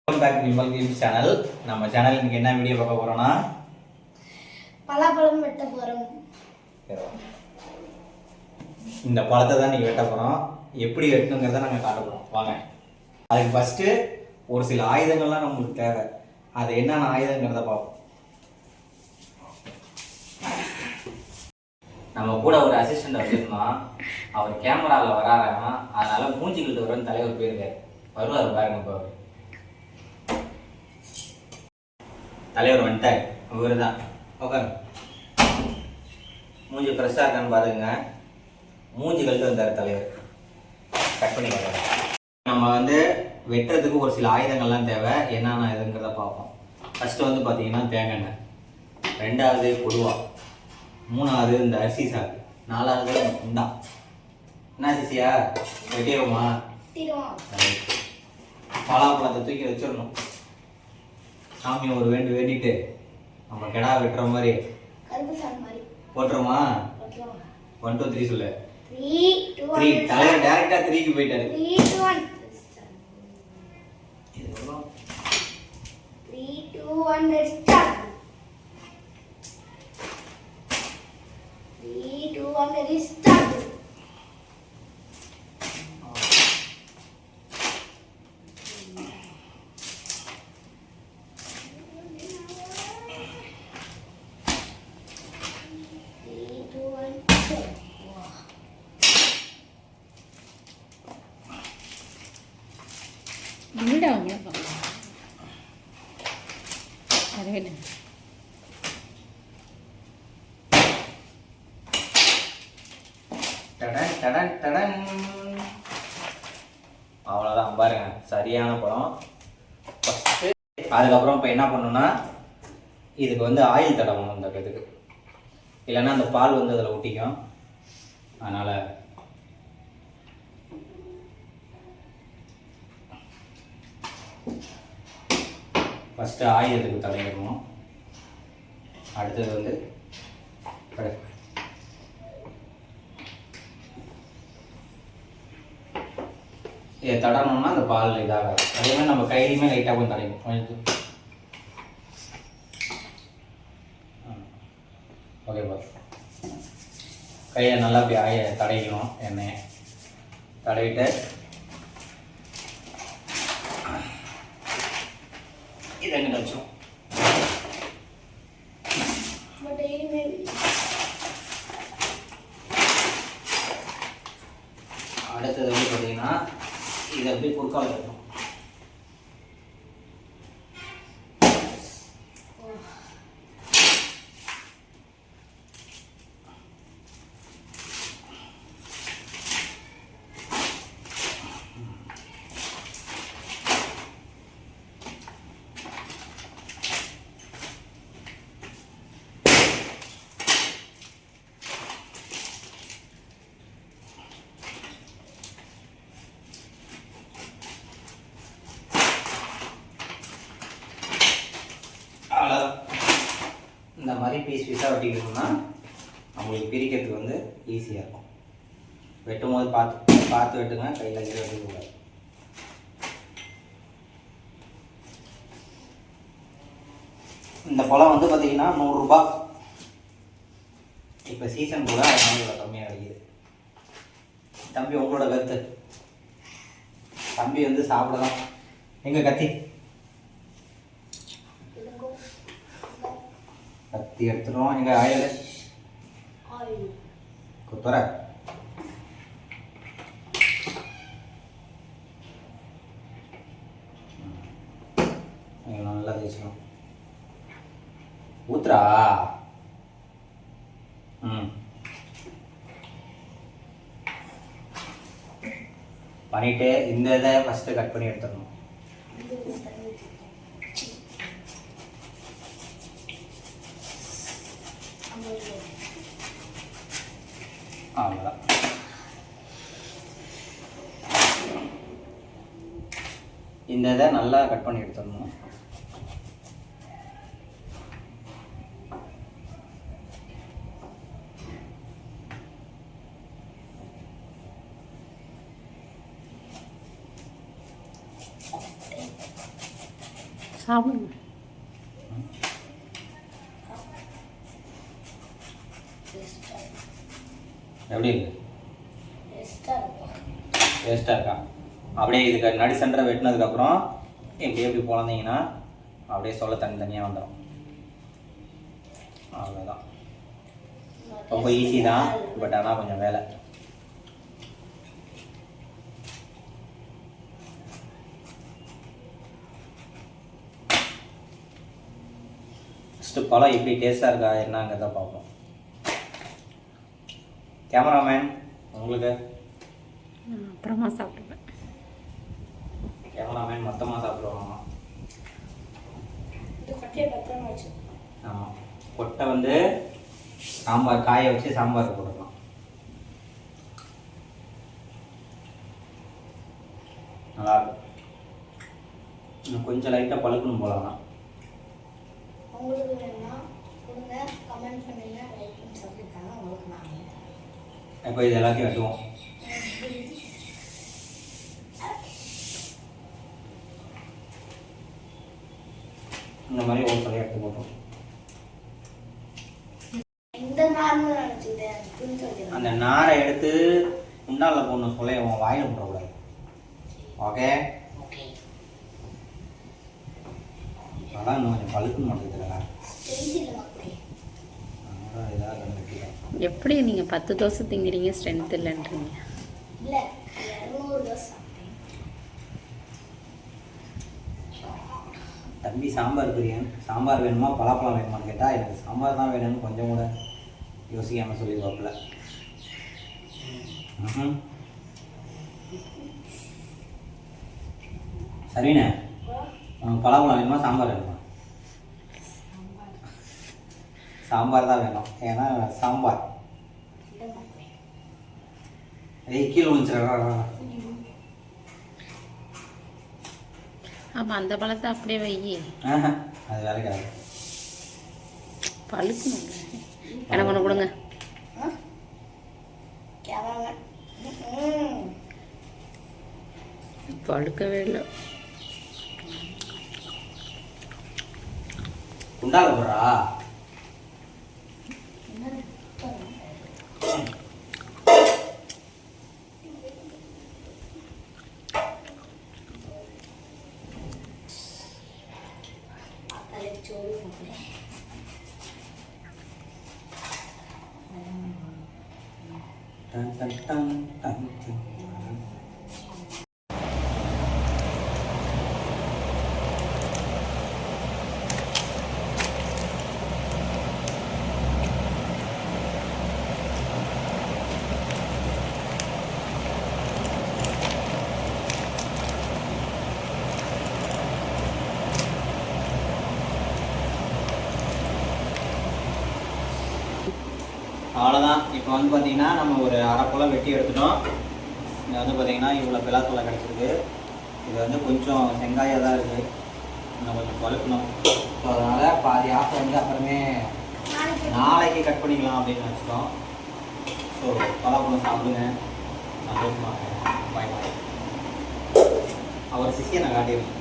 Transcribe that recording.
Welcome back to Vimal clips channel. நம்ம channel இன்னைக்கு என்ன வீடியோ பார்க்க போறோம்னா பலாப்பழம் வெட்ட போறோம். இந்த பழத்தை தான் நீங்க வெட்ட போறோம். எப்படி வெட்டணுங்கிறத நாங்க காட்ட போறோம். வாங்க. அதுக்கு ஃபர்ஸ்ட் ஒரு சில ஆயுதங்கள்லாம் நமக்கு தேவை. அது என்னென்ன ஆயுதங்கிறத பார்ப்போம். நம்ம கூட ஒரு அசிஸ்டன்ட் வச்சிருந்தோம். அவர் கேமராவில் வராராம், அதனால மூஞ்சிக்கிட்டு வரன்னு தலைவர் போயிருக்காரு. வருவார் பாருங்க. இப்போ அவர் தலைவர் வந்துட்டார். இவர் தான் உட்காரு. மூஞ்சி ஃப்ரெஷ்ஷாக இருக்கான்னு பாருங்க. மூஞ்சி கழுத்து வந்தார் தலைவர். கட் பண்ணி வர்றாரு. நம்ம வெட்டுறதுக்கு ஒரு சில ஆயுதங்கள்லாம் தேவை. என்னென்ன இதுங்கிறத பார்ப்போம். ஃபஸ்ட்டு பார்த்தீங்கன்னா தேங்காய் எண்ணெய், ரெண்டாவது கொடுவா, மூணாவது இந்த அரிசி சாக்கு, நாலாவது உண்டா. என்ன சிசியா வெட்டிடுவோமா? பலாப்பழத்தை தூக்கி வச்சிடணும். சாமி ஒரு வேண்டிட்டு நம்ம கெடா வெட்டுற மாதிரி போட்டுருமா? 1 2 3 சொல்லு. 3 தலைவர் டைரக்டா 3க்கு போயிட்டாரு. 3 2 1 let's start. 3 2 1 let's start. என்னடா உங்களுக்கு அரேன டடன் டடன் டடன். அவ்வளோதான் பாருங்க, சரியான பழம். ஃபஸ்ட்டு அதுக்கப்புறம் இப்போ என்ன பண்ணணும்னா இதுக்கு ஆயில் தடவணும். இந்த இதுக்கு இல்லைன்னா அந்த பால் அதில் ஒட்டிக்கும். அதனால் ஃபஸ்ட்டு ஆயுதத்துக்கு தடவிடணும். அடுத்தது இதை தடனோம்னா அந்த பால் இதாகாது. அதே மாதிரி நம்ம கையிலையுமே லைட்டாக கொஞ்சம் தடையும். ஓகேப்பா. கையை நல்லா அப்படி தடைக்கணும். எண்ணெயை தடவிட்டு இதை எங்கிட்ட வச்சோம். அடுத்தது பார்த்தீங்கன்னா இதை அப்படியே குறுக்கால வைக்கணும். இந்த மாதிரி பீஸாக வெட்டிக்கணும்னா நம்மளுக்கு பிரிக்கிறதுக்கு ஈஸியாக இருக்கும். வெட்டும் போது பார்த்து வெட்டுங்க. கையில் வெட்டக்கூடாது. இந்த பழம் பார்த்தீங்கன்னா 100 ரூபா. இப்போ சீசன் கூட அதனால கம்மியாக கிடைக்குது. தம்பி உங்களோட கருத்து? தம்பி சாப்பிடலாம். எங்கே கத்தி கத்தி எடுத்துடும். எங்கள் ஆயில் குத்துற நல்லா தேய்ச்சிடும். ஊத்துறா. பண்ணிட்டு இந்த இதை ஃபஸ்ட்டு கட் பண்ணி எடுத்துடணும். அவ்வளோதான். இந்த இதை நல்லா கட் பண்ணி எடுத்துடணும். சாப்பிடுங்க. எப்படி இருக்கு? டேஸ்டா இருக்கும். டேஸ்ட்டாக இருக்கா? அப்படியே இதுக்கு நடு சென்டரை வெட்டினதுக்கப்புறம் எப்படி பிறந்தீங்கன்னா அப்படியே சொல்ல தனித்தனியாக வந்துடும். அவ்வளோதான். ரொம்ப ஈஸி தான், பட் ஆனால் கொஞ்சம் வேலை. ஃபஸ்ட்டு பழம் எப்படி டேஸ்ட்டாக இருக்கா என்னங்கிறத பார்ப்போம். கேமராமேன் உங்களுக்கு, அப்புறமா சாப்பிடுவேன். கேமராமேன் மொத்தமாக சாப்பிடுவாங்க. இது கொட்டையை பத்திரமா வச்சு. ஆமாம், கொட்டை வந்து சாம்பார் காய வச்சு சாம்பார் போடலாம். நல்லாயிருக்கும். இன்னும் கொஞ்சம் லைட்டாக பழுக்கணும் போலாம். உங்களுக்கு வேணும்னா கொடுங்க, கமெண்ட் பண்ணுங்க, லைக்னு சொல்லியிருக்காங்க. உங்களுக்கு நாங்கள் இப்போ இது எல்லாத்தையும் வெட்டுவோம். இந்த மாதிரி ஒரு சில எடுத்து போட்டோம். இந்த நார்மல் நினச்சிக்கிட்டேன் அப்படின்னு சொல்லிடுறேன். அந்த நாரை எடுத்து உண்டால போடணும், சொல்ல உன் வாயில் விட்டுறக்கூடாது. Okay, okay. அதான் இன்னும் கொஞ்சம் பழுக்கணும் மாட்டேங்குதுல. ஸ்டென்சில் மக்களே. அதனால இதாக கண்டுபிடிக்கிறேன். எப்படி நீங்கள் 10 தோசை திங்கிறீங்க, ஸ்ட்ரென்த் இல்லைன்றீங்க? இல்லை, 200 தோசை சாப்பிட்டேன். தம்பி சாம்பார் பிரியன், சாம்பார் வேணுமா பலாப்பழம் வேணுமான்னு கேட்டால் எனக்கு சாம்பார் தான் வேணும்னு கொஞ்சம் கூட யோசிக்காமல் சொல்லிடுவாப்புல. சரிண்ணே, உனக்கு பலாப்பழம் வேணுமா சாம்பார் வேணுமா? சாம்பார் தான் வேணும், ஏன்னா சாம்பார். இல்லை மக்களே. கீழே விழுந்துச்சுடா. ஆமாம், அந்த பழத்தை அப்படியே வை. அது வேலைக்காது. பழுக்கணும். எனக்கு ஒன்று கொடுங்க. கேமராமேன். பழுக்கவே இல்லை. குண்டால போடுறா. தலைச்சோறு மக்களே. Done done done done done. அவ்வளோதான். இப்போ வந்து பார்த்தீங்கன்னா நம்ம ஒரு அரை போல் வெட்டி எடுத்துட்டோம். இது வந்து பார்த்தீங்கன்னா இவ்வளோ பிளாத்தூளை கிடச்சிருக்கு. இது வந்து கொஞ்சம் செங்காயாக தான் இருக்குது, இன்னும் கொஞ்சம் பழுக்கணும். ஸோ அதனால் பாதி ஆஃப் வந்து அப்புறமே நாளைக்கு கட் பண்ணிக்கலாம் அப்படின்னு வச்சுட்டோம். ஸோ பலாப்பழம் சாப்பிடுங்க, சந்தோஷமாக. பாய் பாய். அவர் சிசியை நான் காட்டியிருக்கேன்.